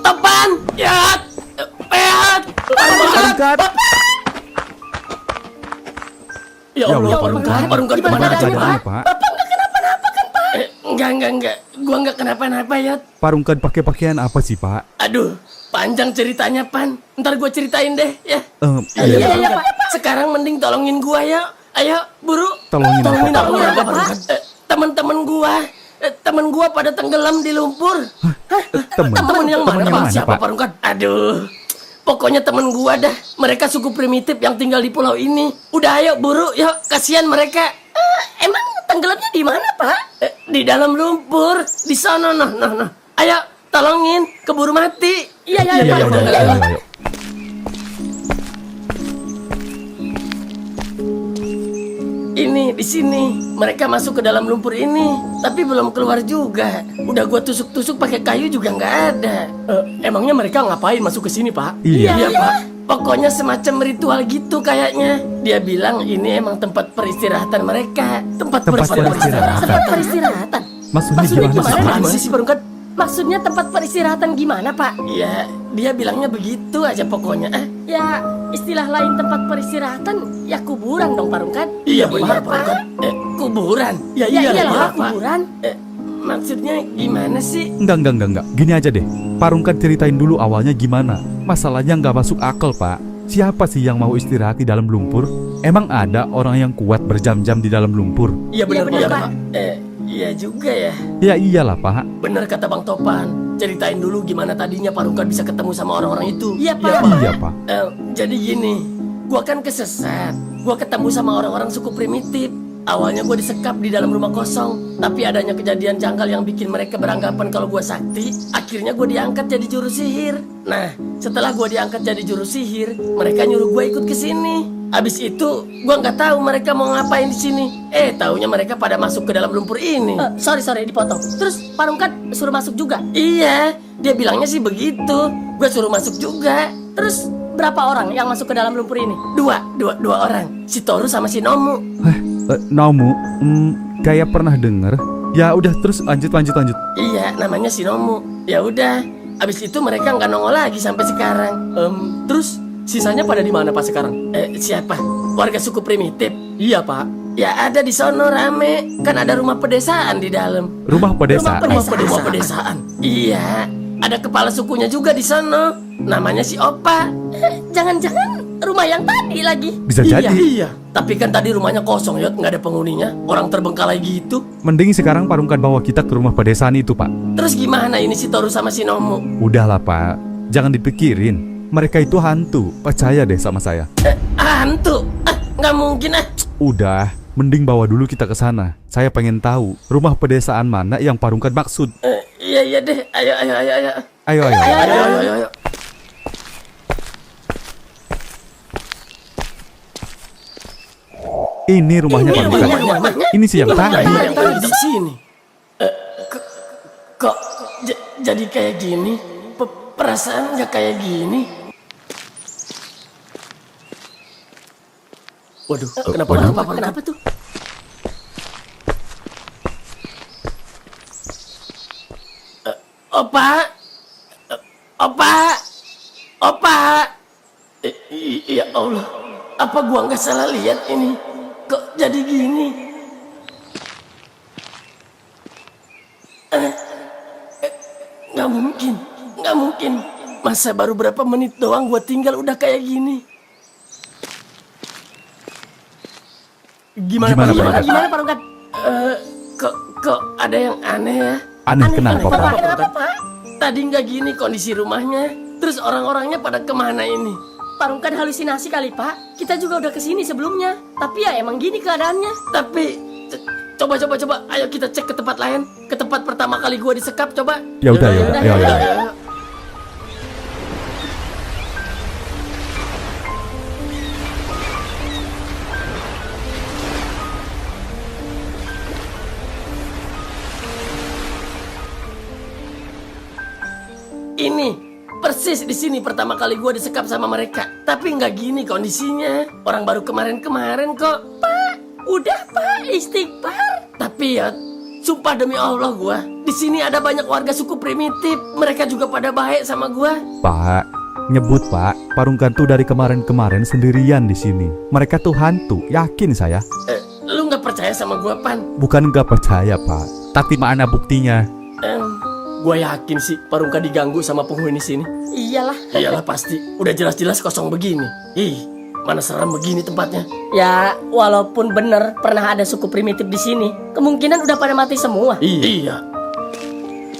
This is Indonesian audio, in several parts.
Topan! Ya! Pehat! Parungkat. Ya Allah, Parungkat Gimana kemana aja, keadaannya, Pak? Pak? Bapak nggak kenapa-napa kan, Pak? Enggak. Gua nggak kenapa-napa, ya. Parungkat pakai pakaian apa sih, Pak? Aduh, panjang ceritanya, Pan. Ntar gua ceritain deh, ya. Iya. Pak. Sekarang mending tolongin gua, ya. Ayo, buru. Tolongin apa, Pak? Teman-teman gua pada tenggelam di lumpur. Temen yang mana, Pak? Siapa, Pak? Parungkat? Aduh. Pokoknya temen gua dah. Mereka suku primitif yang tinggal di pulau ini. Udah ayo buru, yuk. Kasihan mereka. Emang tenggelamnya di mana, Pak? Di dalam lumpur. Di sana, noh. Ayo, tolongin. Keburu mati. Iya, Iya. Ini di sini. Mereka masuk ke dalam lumpur ini, tapi belum keluar juga. Udah gua tusuk-tusuk pakai kayu juga nggak ada. Emangnya mereka ngapain masuk ke sini, Pak? Iya. Pak. Pokoknya semacam ritual gitu kayaknya. Dia bilang ini emang tempat peristirahatan mereka. Tempat Peristirahatan? Maksudnya gimana sih? sih, Parungkat? Maksudnya tempat peristirahatan gimana, Pak? Ya, dia bilangnya begitu aja pokoknya. Ya, istilah lain tempat peristirahatan ya kuburan dong, Parungkat. Iya benar, Parungkat. Kuburan. Ya iyalah, Pak. kuburan. Maksudnya gimana sih? Enggak. Gini aja deh. Parungkat ceritain dulu awalnya gimana. Masalahnya nggak masuk akal, Pak. Siapa sih yang mau istirahat di dalam lumpur? Emang ada orang yang kuat berjam-jam di dalam lumpur? Iya benar, benar, Pak. Pak. Iya juga ya. Ya iyalah, Pak. Benar kata Bang Topan. Ceritain dulu gimana tadinya Parungkat bisa ketemu sama orang-orang itu. Iya, Pak. Iya, Pak. Jadi gini, gua kan kesesat. Gua ketemu sama orang-orang suku primitif. Awalnya gua disekap di dalam rumah kosong, tapi adanya kejadian janggal yang bikin mereka beranggapan kalau gua sakti. Akhirnya gua diangkat jadi juru sihir. Nah, setelah gua diangkat jadi juru sihir, mereka nyuruh gua ikut ke sini. Habis itu, gua nggak tahu mereka mau ngapain di sini. Taunya mereka pada masuk ke dalam lumpur ini. Sorry, dipotong. Terus Parungkat suruh masuk juga? Iya, dia bilangnya sih begitu. Gua suruh masuk juga. Terus berapa orang yang masuk ke dalam lumpur ini? Dua orang. Si Toru sama si Nomu. Naumu, kayak pernah denger. Ya udah, terus lanjut. Iya, namanya si Nomu. Ya udah. Abis itu mereka nggak nongol lagi sampai sekarang. Terus sisanya pada di mana Pak sekarang? Siapa? Warga suku primitif. Iya Pak. Ya ada di sono rame. Kan ada rumah pedesaan di dalam. Rumah pedesaan. Rumah pedesaan. Iya. Ada kepala sukunya juga di sono. Namanya si Opa. Jangan-jangan rumah yang tadi lagi? Bisa jadi. Iya. Tapi kan tadi rumahnya kosong ya, nggak ada penghuninya. Orang terbengkalai gitu. Mending sekarang Parungkat bawa kita ke rumah pedesaan itu, Pak. Terus gimana ini si Toru sama si Nomu? Udahlah, Pak. Jangan dipikirin. Mereka itu hantu. Percaya deh sama saya. Hantu? Nggak mungkin Udah, mending bawa dulu kita ke sana. Saya pengen tahu rumah pedesaan mana yang Parungkat maksud. Iya deh. Ayo. Ayo. Ini rumahnya Parungkat. Ini sih yang tadi. Yang tadi di sini. Kok jadi kayak gini? Perasaan nggak kayak gini. Waduh, kenapa tuh? Opa. Ya Allah, apa gua nggak salah lihat ini? Kok jadi gini? Nggak mungkin. Masa baru berapa menit doang gua tinggal udah kayak gini? Gimana Parungkat? Kok ada yang aneh ya? Aneh kenapa, Pak? Kenapa, Pak? Tadi nggak gini kondisi rumahnya. Terus orang-orangnya pada kemana ini? Parungkat halusinasi kali, Pak. Kita juga udah kesini sebelumnya. Tapi ya emang gini keadaannya. Tapi coba. Ayo kita cek ke tempat lain. Ke tempat pertama kali gua disekap, coba. Ya udah. Ayo. Ini persis di sini pertama kali gua disekap sama mereka. Tapi nggak gini kondisinya. Orang baru kemarin kok. Pak, udah Pak, istighfar. Tapi ya, sumpah demi Allah gua di sini ada banyak warga suku primitif. Mereka juga pada baik sama gua. Pak, nyebut Pak, Parungkan tuh dari kemarin-kemarin sendirian di sini. Mereka tuh hantu, yakin saya. Lu nggak percaya sama gua, Pan? Bukan nggak percaya Pak, tapi mana buktinya? Gua yakin sih Parungka diganggu sama penghuni sini. Iyalah. Iyalah pasti. Udah jelas-jelas kosong begini. Ih, mana serem begini tempatnya. Ya, walaupun bener pernah ada suku primitif di sini, kemungkinan udah pada mati semua. Iya.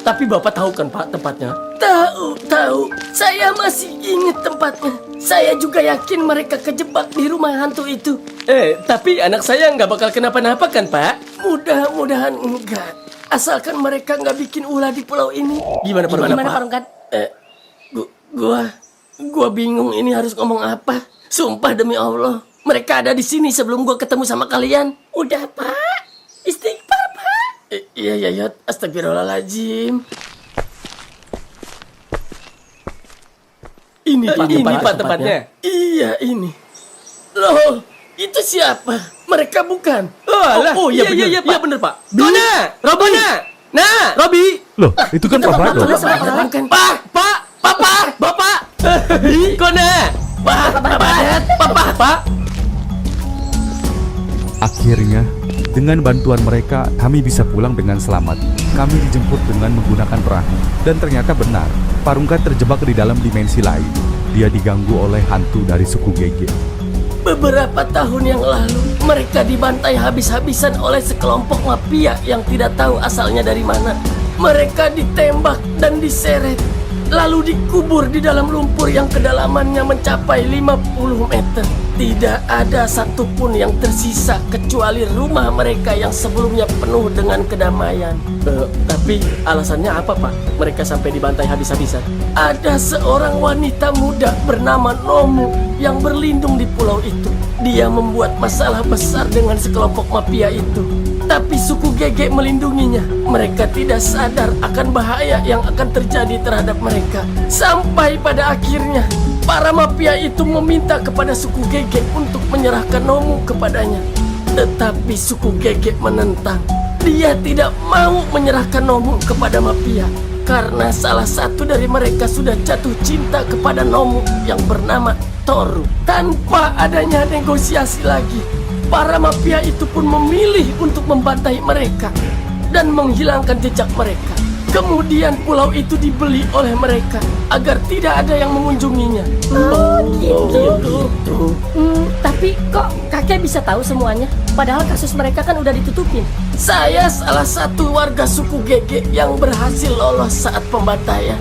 Tapi Bapak tahu kan Pak tempatnya? Tahu. Saya masih ingat tempatnya. Saya juga yakin mereka kejebak di rumah hantu itu. Tapi anak saya nggak bakal kenapa-napa kan Pak? Mudah-mudahan enggak. Asalkan mereka nggak bikin ulah di pulau ini. Gimana Pak? Parungkan? Gua bingung ini harus ngomong apa. Sumpah demi Allah, mereka ada di sini sebelum gua ketemu sama kalian. Udah Pak, istighfar Pak. Iya, astagfirullahaladzim. Ini Pak tempatnya. Iya ini. Loh, itu siapa? Mereka bukan. Iya bener Pak. Dona, Robi. Robi. Loh, itu kan Pak Bado. Bapak. Kona. Pak. Akhirnya, dengan bantuan mereka, kami bisa pulang dengan selamat. Kami dijemput dengan menggunakan perahu. Dan ternyata benar, Parungkan terjebak di dalam dimensi lain. Dia diganggu oleh hantu dari suku Gege. Beberapa tahun yang lalu, mereka dibantai habis-habisan oleh sekelompok mafia yang tidak tahu asalnya dari mana. Mereka ditembak dan diseret, lalu dikubur di dalam lumpur yang kedalamannya mencapai 50 meter. Tidak ada satupun yang tersisa kecuali rumah mereka yang sebelumnya penuh dengan kedamaian. Tapi alasannya apa Pak? Mereka sampai dibantai habis-habisan. Ada seorang wanita muda bernama Nomu yang berlindung di pulau itu. Dia membuat masalah besar dengan sekelompok mafia itu. Tapi suku Gege melindunginya. Mereka tidak sadar akan bahaya yang akan terjadi terhadap mereka. Sampai pada akhirnya para mafia itu meminta kepada suku Gege untuk menyerahkan Nomu kepadanya. Tetapi suku Gege menentang. Dia tidak mau menyerahkan Nomu kepada mafia karena salah satu dari mereka sudah jatuh cinta kepada Nomu yang bernama Toru. Tanpa adanya negosiasi lagi, para mafia itu pun memilih untuk membantai mereka dan menghilangkan jejak mereka. Kemudian pulau itu dibeli oleh mereka agar tidak ada yang mengunjunginya. Gitu. Tapi kok kakek bisa tahu semuanya? Padahal kasus mereka kan udah ditutupin. Saya salah satu warga suku Gege yang berhasil lolos saat pembantaian.